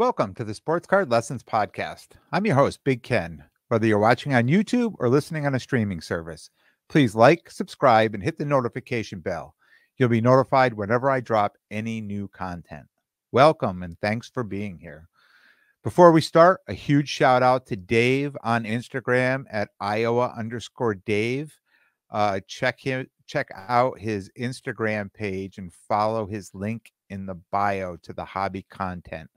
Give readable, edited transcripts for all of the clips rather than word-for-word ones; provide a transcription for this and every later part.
Welcome to the Sports Card Lessons Podcast. I'm your host, Big Ken. Whether you're watching on YouTube or listening on a streaming service, please like, subscribe, and hit the notification bell. You'll be notified whenever I drop any new content. Welcome and thanks for being here. Before we start, a huge shout out to Dave on Instagram at Iowa_Dave. Check out his Instagram page and follow his link in the bio to the hobby content.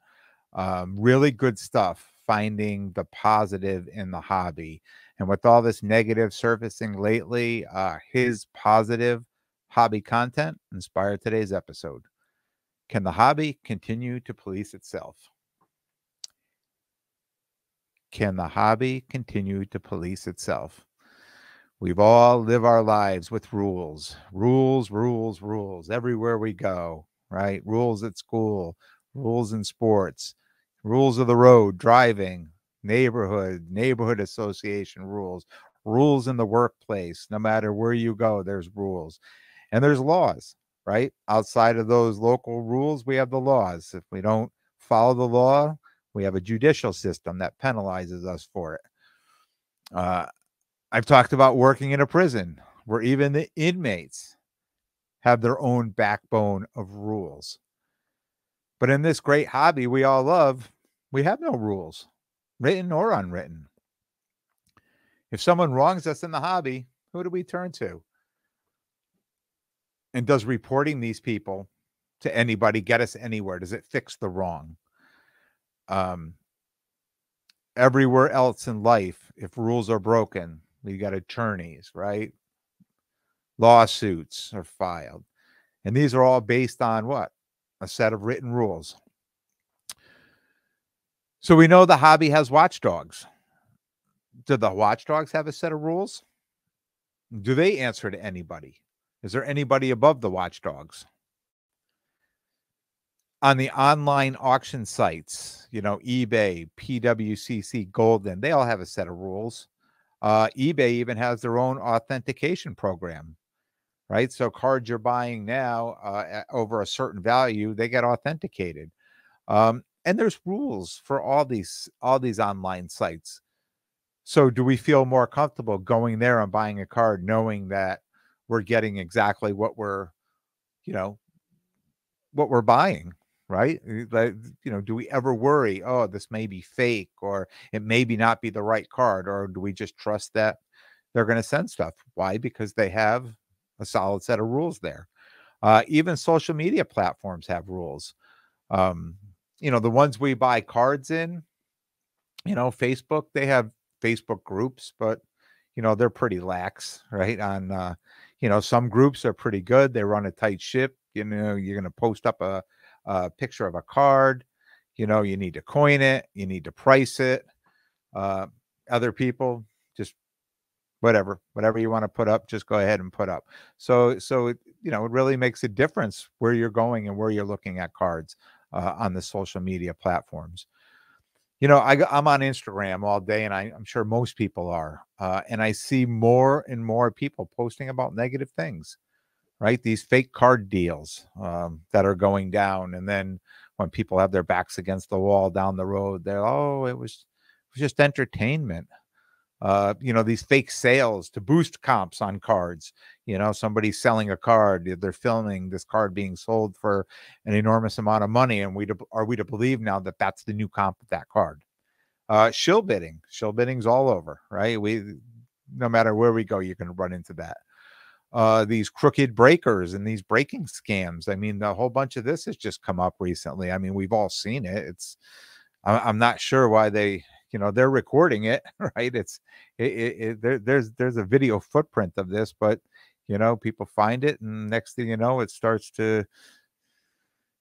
Really good stuff, finding the positive in the hobby. And with all this negative surfacing lately, his positive hobby content inspired today's episode. Can the hobby continue to police itself? Can the hobby continue to police itself? We've all live our lives with rules, everywhere we go, right? Rules at school, rules in sports, rules of the road, driving, neighborhood association rules in the workplace. No matter where you go, there's rules and there's laws, right? Outside of those local rules, we have the laws. If we don't follow the law, we have a judicial system that penalizes us for it. I've talked about working in a prison where even the inmates have their own backbone of rules. But in this great hobby we all love, we have no rules, written or unwritten. If someone wrongs us in the hobby, who do we turn to? And does reporting these people to anybody get us anywhere? Does it fix the wrong? Everywhere else in life, if rules are broken, we got attorneys, right? Lawsuits are filed. And these are all based on what? A set of written rules. So we know the hobby has watchdogs. Do the watchdogs have a set of rules? Do they answer to anybody? Is there anybody above the watchdogs? On the online auction sites, eBay, PWCC, Golden, they all have a set of rules. eBay even has their own authentication program, right? So cards you're buying now over a certain value, they get authenticated. And there's rules for all these online sites. So do we feel more comfortable going there and buying a card knowing that we're getting exactly what we're buying, right? Do we ever worry, oh, this may be fake or it maybe not be the right card? Or do we just trust that they're going to send stuff? Why? Because they have a solid set of rules there. Even social media platforms have rules. The ones we buy cards in, Facebook, they have Facebook groups, but they're pretty lax, right? On some groups are pretty good. They run a tight ship. You're going to post up a picture of a card. You need to coin it. You need to price it. Other people just whatever you want to put up, just go ahead and put up. So it really makes a difference where you're going and where you're looking at cards on the social media platforms. I'm on Instagram all day, and I'm sure most people are, and I see more and more people posting about negative things, right? These fake card deals that are going down, and then when people have their backs against the wall down the road, it was just entertainment. These fake sales to boost comps on cards. Somebody's selling a card, they're filming this card being sold for an enormous amount of money, and are we to believe now that that's the new comp of that card? Shill bidding's all over, right? No matter where we go, you're going to run into that. These crooked breakers and these breaking scams. I mean, a whole bunch of this has just come up recently. I mean, we've all seen it. I'm not sure why they're recording it, right? There's a video footprint of this, but people find it, and next thing you know, it starts to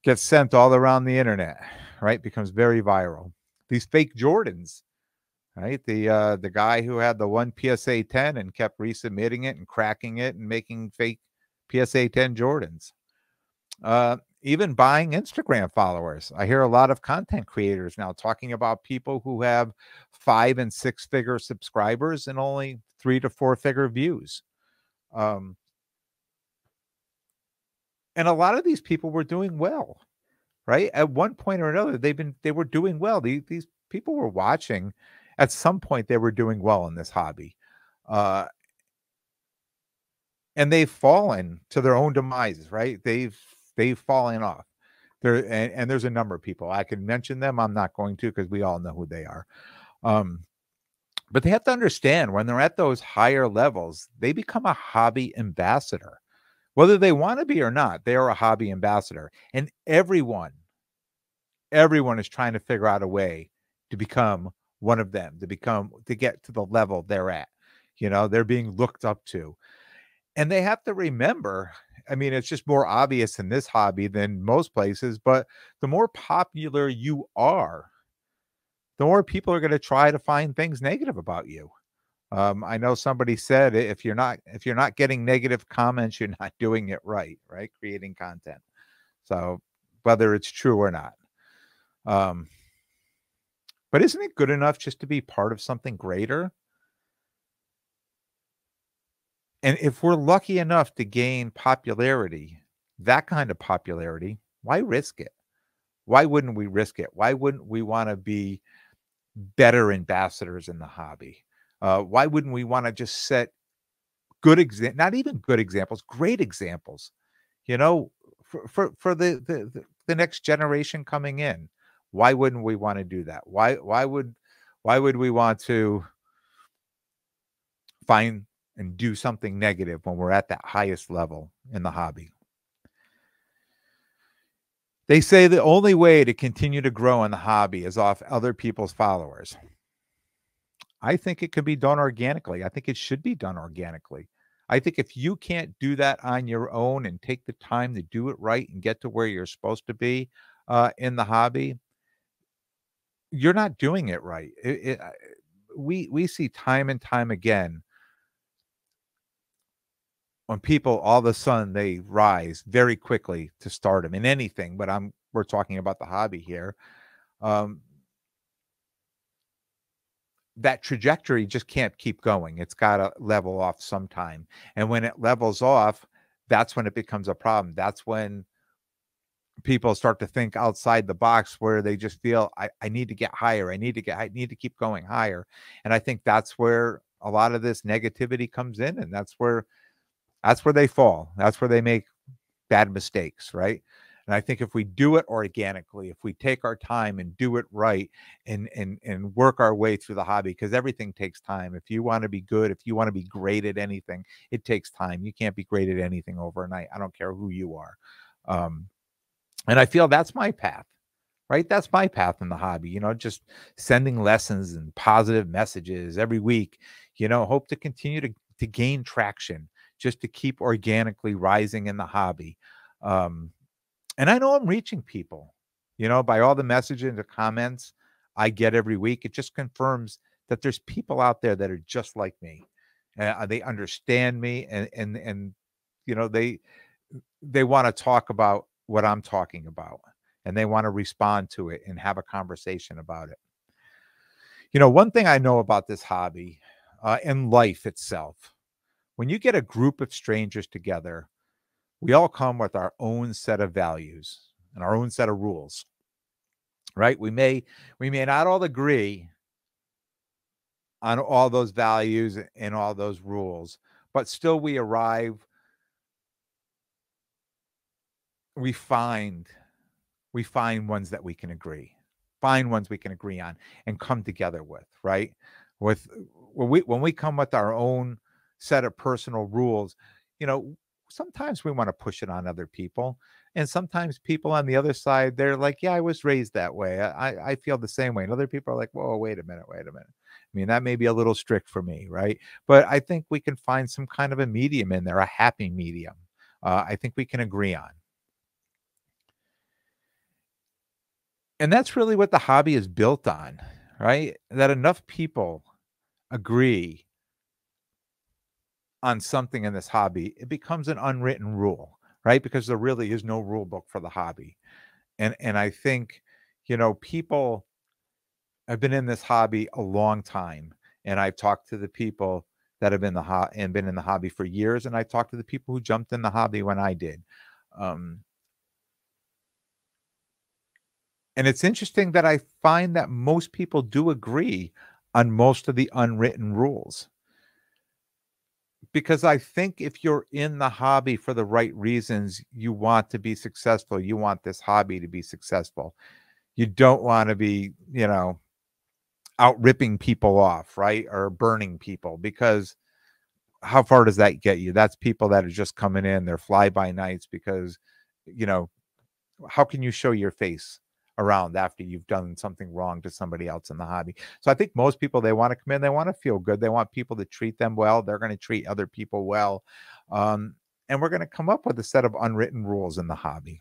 get sent all around the internet, right? Becomes very viral. These fake Jordans, right? The guy who had the one PSA 10 and kept resubmitting it and cracking it and making fake PSA 10 Jordans. Even buying Instagram followers. I hear a lot of content creators now talking about people who have 5- and 6-figure subscribers and only 3- to 4-figure views. And a lot of these people were doing well, right? At one point or another, they were doing well. These people were watching. At some point, they were doing well in this hobby, uh, and they've fallen to their own demises, right? They've fallen off. There and there's a number of people. I can mention them. I'm not going to because we all know who they are. Um, but they have to understand when they're at those higher levels, they become a hobby ambassador. Whether they want to be or not, they are a hobby ambassador. And everyone is trying to figure out a way to become one of them, to get to the level they're at. They're being looked up to. And they have to remember, I mean, it's just more obvious in this hobby than most places, but the more popular you are, the more people are going to try to find things negative about you. I know somebody said if you're not getting negative comments, you're not doing it right, right? Creating content. So whether it's true or not. Um, but isn't it good enough just to be part of something greater? And if we're lucky enough to gain popularity, that kind of popularity, why risk it? Why wouldn't we risk it? Why wouldn't we want to be better ambassadors in the hobby? Why wouldn't we want to just set not even good examples, great examples, you know, for the next generation coming in? Why wouldn't we want to do that? Why would we want to find and do something negative when we're at that highest level in the hobby? They say the only way to continue to grow in the hobby is off other people's followers. I think it could be done organically. I think it should be done organically. I think if you can't do that on your own and take the time to do it right and get to where you're supposed to be in the hobby, you're not doing it right. We see time and time again when people all of a sudden they rise very quickly to stardom in anything, but we're talking about the hobby here. Um, that trajectory just can't keep going. It's got to level off sometime. And when it levels off, that's when it becomes a problem. That's when people start to think outside the box where they just feel I need to get higher. I need to keep going higher. And I think that's where a lot of this negativity comes in. And that's where they fall. That's where they make bad mistakes, right? And I think if we do it organically, if we take our time and do it right and work our way through the hobby, because everything takes time. If you want to be good, if you want to be great at anything, it takes time. You can't be great at anything overnight. I don't care who you are. Um, and I feel that's my path, right? That's my path in the hobby, just sending lessons and positive messages every week, hope to continue to gain traction, just to keep organically rising in the hobby. Um, and I know I'm reaching people, by all the messages and the comments I get every week. It just confirms that there's people out there that are just like me. They understand me and they want to talk about what I'm talking about and they want to respond to it and have a conversation about it. One thing I know about this hobby and life itself, when you get a group of strangers together, we all come with our own set of values and our own set of rules, right? We may not all agree on all those values and all those rules, but still we find we find ones that we can find ones we can agree on and come together with, right? With when we come with our own set of personal rules, you know, sometimes we want to push it on other people. And sometimes people on the other side, they're like, yeah, I was raised that way. I feel the same way. And other people are like, whoa, wait a minute, wait a minute. I mean, that may be a little strict for me, right? But I think we can find some kind of a medium in there, a happy medium. I think we can agree on. And that's really what the hobby is built on, right? That enough people agree on something in this hobby, it becomes an unwritten rule, right? Because there really is no rule book for the hobby. And I think, people have been in this hobby a long time. And I've talked to the people that have been in the hobby for years. And I've talked to the people who jumped in the hobby when I did. Um, And it's interesting that I find that most people do agree on most of the unwritten rules. Because I think if you're in the hobby for the right reasons, you want to be successful. You want this hobby to be successful. You don't want to be, out ripping people off, right? Or burning people, because how far does that get you? That's people that are just coming in, they're fly by nights because, you know, how can you show your face around after you've done something wrong to somebody else in the hobby? So I think most people, they want to come in, they want to feel good, they want people to treat them well, they're going to treat other people well. Um, and we're going to come up with a set of unwritten rules in the hobby.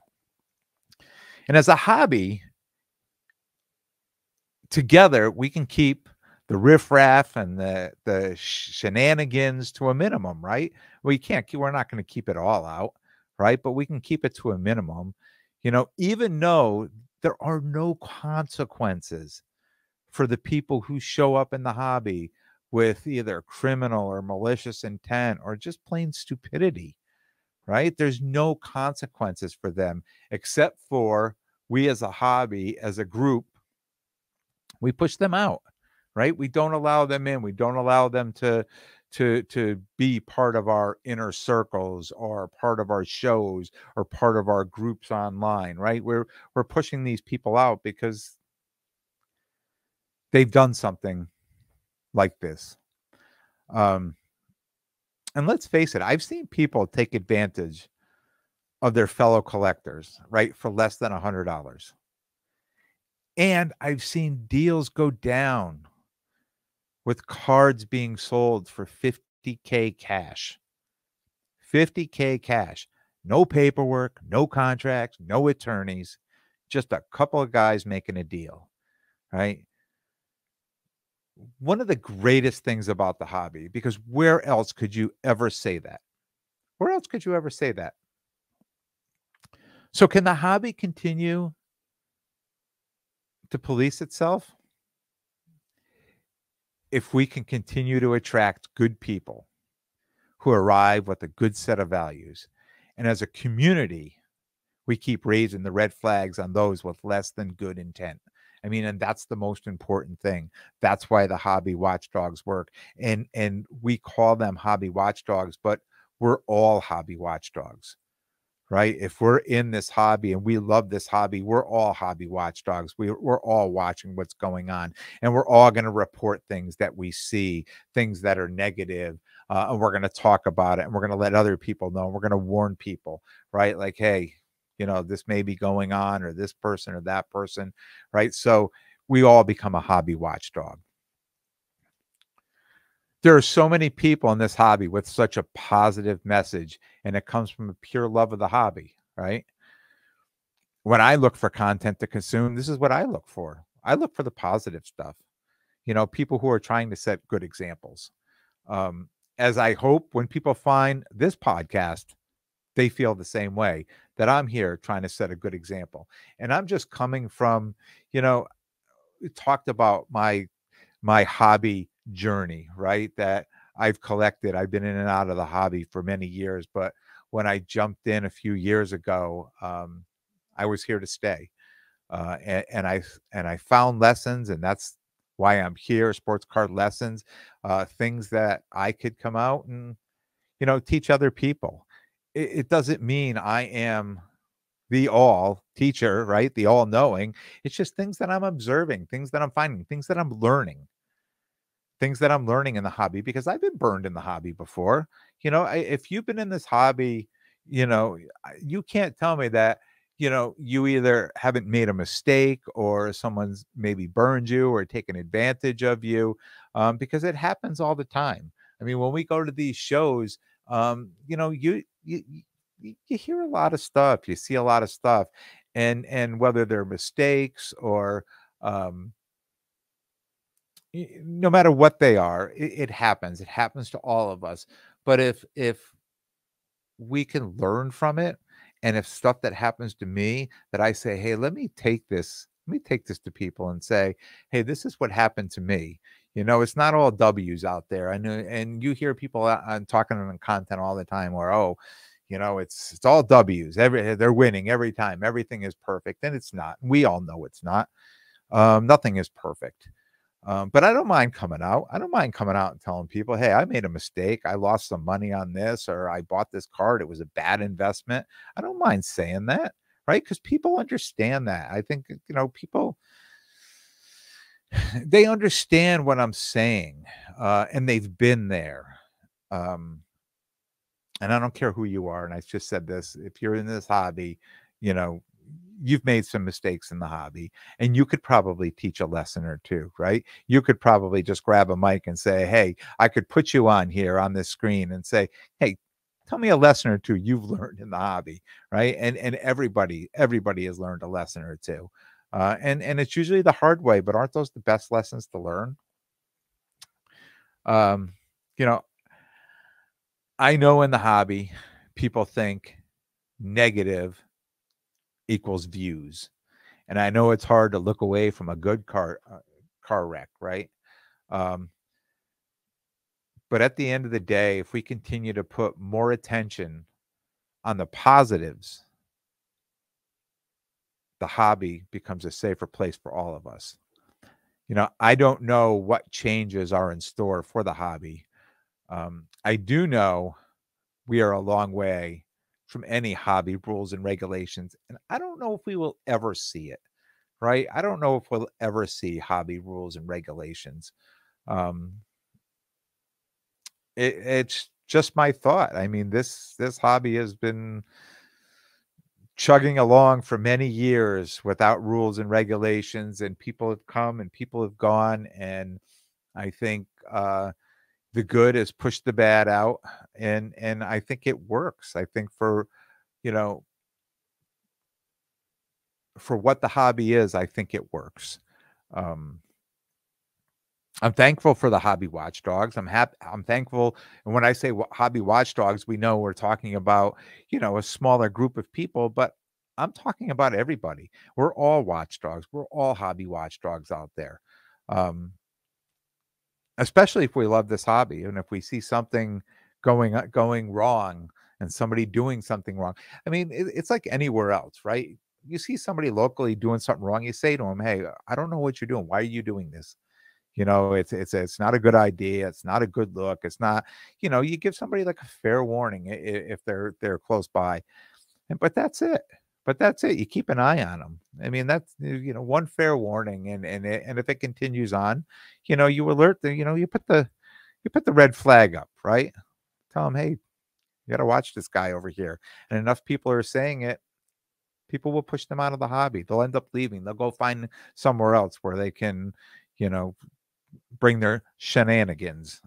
And as a hobby, together we can keep the riffraff and the shenanigans to a minimum, right? We're not going to keep it all out, right? But we can keep it to a minimum, even though there are no consequences for the people who show up in the hobby with either criminal or malicious intent or just plain stupidity, right? There's no consequences for them, except for we as a hobby, as a group, we push them out, right? We don't allow them in. We don't allow them to be part of our inner circles or part of our shows or part of our groups online, right? We're pushing these people out because they've done something like this. Um, and let's face it, I've seen people take advantage of their fellow collectors, right, for less than $100. And I've seen deals go down with cards being sold for 50K cash. 50K cash. No paperwork, no contracts, no attorneys, just a couple of guys making a deal, right? One of the greatest things about the hobby, because where else could you ever say that? Where else could you ever say that? So, can the hobby continue to police itself if we can continue to attract good people who arrive with a good set of values? And as a community, we keep raising the red flags on those with less than good intent. I mean, and that's the most important thing. That's why the hobby watchdogs work. And we call them hobby watchdogs, but we're all hobby watchdogs, right? If we're in this hobby and we love this hobby, we're all hobby watchdogs. We're all watching what's going on, and we're all going to report things that we see, things that are negative, and we're going to talk about it, and we're going to let other people know. We're going to warn people, right? Like, hey, this may be going on, or this person or that person, right? So we all become a hobby watchdog. There are so many people in this hobby with such a positive message, and it comes from a pure love of the hobby, right? When I look for content to consume, this is what I look for. I look for the positive stuff, people who are trying to set good examples. As I hope when people find this podcast, they feel the same way, that I'm here trying to set a good example. And I'm just coming from, we talked about my hobby journey, right? That I've collected. I've been in and out of the hobby for many years, but when I jumped in a few years ago, I was here to stay, and I found lessons, and that's why I'm here. Sports card lessons, things that I could come out and teach other people. It doesn't mean I am the all teacher, right? The all knowing. It's just things that I'm observing, things that I'm finding, things that I'm learning in the hobby, because I've been burned in the hobby before. If you've been in this hobby, you can't tell me that, you either haven't made a mistake or someone's maybe burned you or taken advantage of you, because it happens all the time. I mean, when we go to these shows, you hear a lot of stuff, you see a lot of stuff, and whether they're mistakes or um, no matter what they are, it happens. It happens to all of us. But if we can learn from it, and if stuff that happens to me that I say, hey, let me take this to people and say, hey, this is what happened to me. It's not all W's out there. I know, and you hear people on talking on content all the time, or, oh, It's all W's. They're winning every time. Everything is perfect, and it's not. We all know it's not. Nothing is perfect. But I don't mind coming out. I don't mind coming out and telling people, hey, I made a mistake. I lost some money on this, or I bought this card. It was a bad investment. I don't mind saying that, right? Because people understand that. I think, people, they understand what I'm saying, and they've been there. And I don't care who you are. And I just said this, if you're in this hobby, you know, you've made some mistakes in the hobby, and you could probably teach a lesson or two, right? You could probably just grab a mic and say, hey, I could put you on here on this screen and say, hey, tell me a lesson or two you've learned in the hobby, right? And everybody has learned a lesson or two. And it's usually the hard way, but aren't those the best lessons to learn? Um, you know, I know in the hobby, people think negative equals views. And I know it's hard to look away from a good car wreck, right? Um, but at the end of the day, if we continue to put more attention on the positives, the hobby becomes a safer place for all of us. I don't know what changes are in store for the hobby. I do know we are a long way from any hobby rules and regulations, and I don't know if we will ever see it. Right? I don't know if we'll ever see hobby rules and regulations. Um, it's just my thought. I mean, this hobby has been chugging along for many years without rules and regulations, and people have come and people have gone, and I think the good has pushed the bad out, and I think it works. I think you know for what the hobby is, I think it works. Um, I'm thankful for the hobby watchdogs. I'm thankful. And when I say hobby watchdogs, we know we're talking about, a smaller group of people, but I'm talking about everybody. We're all watchdogs. We're all hobby watchdogs out there. Um, Especially if we love this hobby and if we see something going wrong and somebody doing something wrong. I mean, it's like anywhere else, right? You see somebody locally doing something wrong, you say to them, hey, I don't know what you're doing. Why are you doing this? It's not a good idea. It's not a good look. It's not, you give somebody like a fair warning if they're close by. But that's it. But that's it. You keep an eye on them. I mean, that's one fair warning, and if it continues on, you alert the, you put the red flag up, right? Tell them, hey, you got to watch this guy over here. And enough people are saying it, people will push them out of the hobby. They'll end up leaving. They'll go find somewhere else where they can, you know, bring their shenanigans.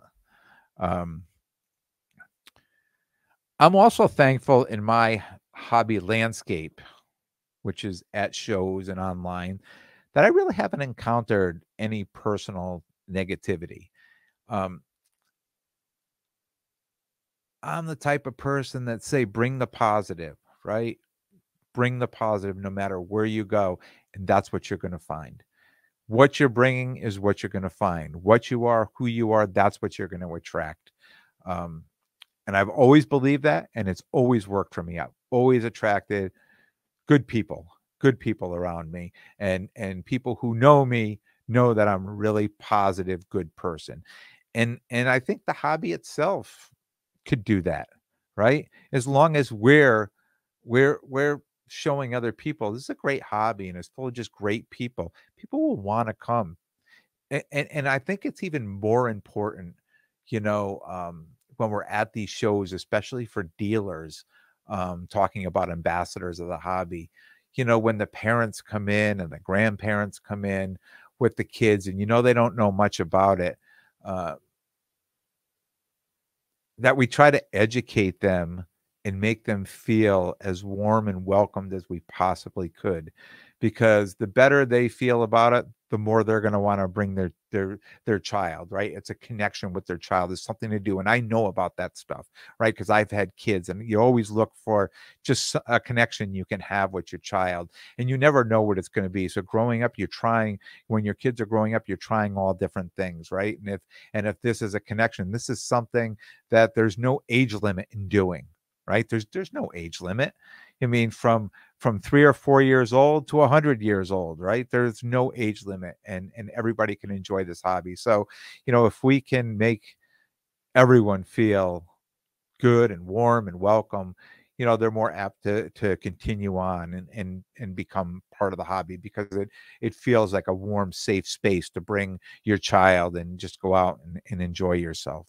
Um, I'm also thankful in my hobby landscape, which is at shows and online, that I really haven't encountered any personal negativity. Um, I'm the type of person that say, bring the positive, right? Bring the positive no matter where you go. And that's what you're going to find. What you're bringing is what you're going to find. What you are, who you are, that's what you're going to attract. Um, And I've always believed that, and it's always worked for me. I've always attracted good people around me, and people who know me know that I'm a really positive, good person. And I think the hobby itself could do that, right? As long as we're showing other people this is a great hobby and it's full of just great people. People will want to come. And I think it's even more important, when we're at these shows, especially for dealers, talking about ambassadors of the hobby, when the parents come in and the grandparents come in with the kids and they don't know much about it, uh, that we try to educate them and make them feel as warm and welcomed as we possibly could, because the better they feel about it, the more they're going to want to bring their child, right? It's a connection with their child. It's something to do, and I know about that stuff, right? Because I've had kids, and you always look for just a connection you can have with your child, and you never know what it's going to be. So growing up, when your kids are growing up, you're trying all different things, right? And if this is a connection, this is something that there's no age limit in doing, right? There's no age limit. I mean, from 3 or 4 years old to 100 years old, right? There's no age limit, and everybody can enjoy this hobby. So, if we can make everyone feel good and warm and welcome, they're more apt to continue on and become part of the hobby, because it feels like a warm, safe space to bring your child and just go out and enjoy yourself.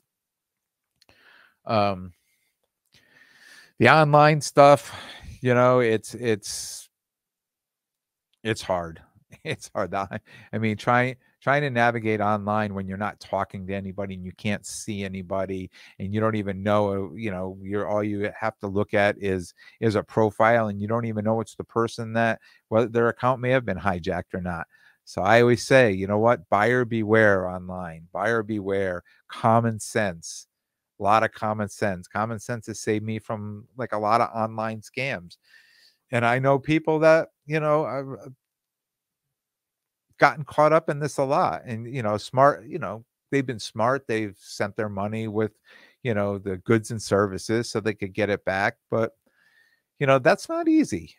Um, the online stuff, it's hard. It's hard. I mean, trying to navigate online when you're not talking to anybody and you can't see anybody and you don't even know, you're all you have to look at is a profile, and you don't even know it's the person that, whether their account may have been hijacked or not. So I always say, you know what? Buyer beware online. Buyer beware. Common sense. A lot of common sense. Common sense has saved me from like a lot of online scams. And I know people that, gotten caught up in this a lot, and smart, they've been smart, they've sent their money with the goods and services so they could get it back, but that's not easy.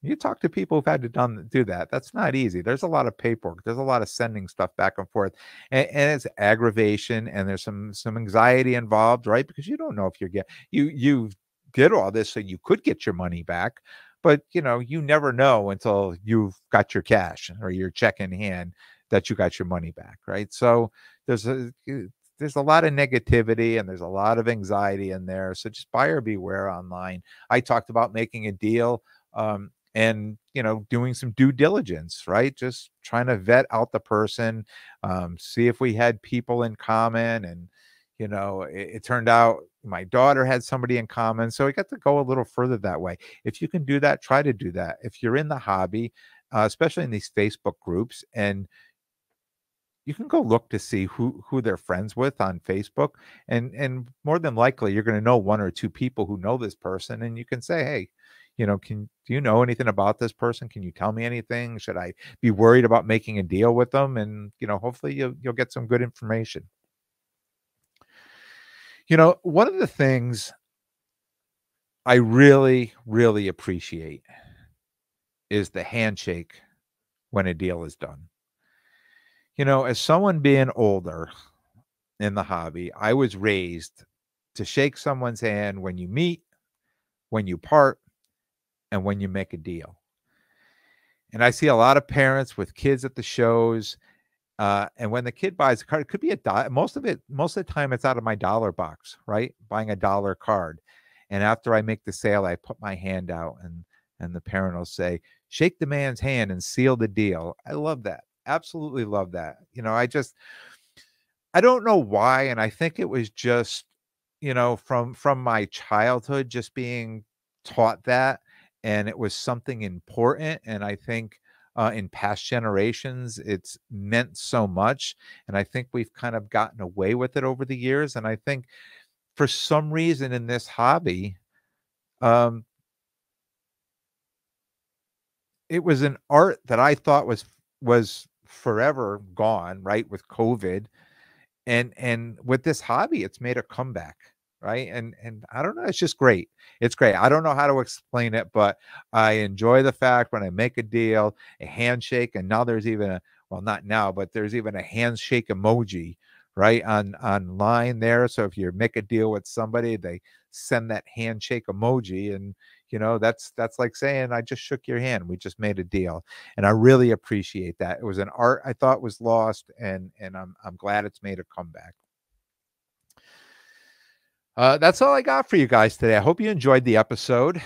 You talk to people who've had to do that. That's not easy. There's a lot of paperwork. There's a lot of sending stuff back and forth, and it's aggravation, and there's some anxiety involved, right? Because you don't know if you did all this so you could get your money back, but you never know until you've got your cash or your check in hand that you got your money back, right? So there's a there's a lot of negativity and there's a lot of anxiety in there. So just buyer beware online. I talked about making a deal. And doing some due diligence, right? Just trying to vet out the person, see if we had people in common. And it turned out my daughter had somebody in common, so we got to go a little further that way. If you can do that, try to do that. If you're in the hobby, especially in these Facebook groups, and you can go look to see who they're friends with on Facebook, and more than likely you're going to know one or two people who know this person, and you can say, hey, do you know anything about this person? Can you tell me anything? Should I be worried about making a deal with them? And hopefully you'll get some good information. One of the things I really, really appreciate is the handshake when a deal is done. As someone being older in the hobby, I was raised to shake someone's hand when you meet, when you part, and when you make a deal. And I see a lot of parents with kids at the shows, and when the kid buys a card, it could be most of the time it's out of my dollar box, right? Buying a dollar card. And after I make the sale, I put my hand out, and the parent will say, shake the man's hand and seal the deal. I love that. Absolutely love that. I don't know why, and I think it was just, from my childhood, just being taught that, and it was something important, and I think, in past generations, it's meant so much, and I think we've kind of gotten away with it over the years, and I think for some reason in this hobby, um, it was an art that I thought was forever gone, right, with COVID. And with this hobby, it's made a comeback, right? And I don't know, it's just great. It's great. I don't know how to explain it, but I enjoy the fact when I make a deal, a handshake, and now there's even well, not now, but there's even a handshake emoji, right? Online there. So if you make a deal with somebody, they send that handshake emoji, and that's like saying, I just shook your hand. We just made a deal. And I really appreciate that. It was an art I thought was lost, and I'm glad it's made a comeback. That's all I got for you guys today. I hope you enjoyed the episode.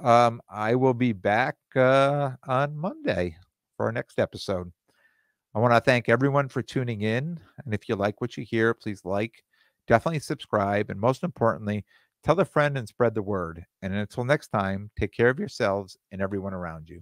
I will be back on Monday for our next episode. I want to thank everyone for tuning in. And if you like what you hear, please definitely subscribe, and most importantly, tell a friend and spread the word. And until next time, take care of yourselves and everyone around you.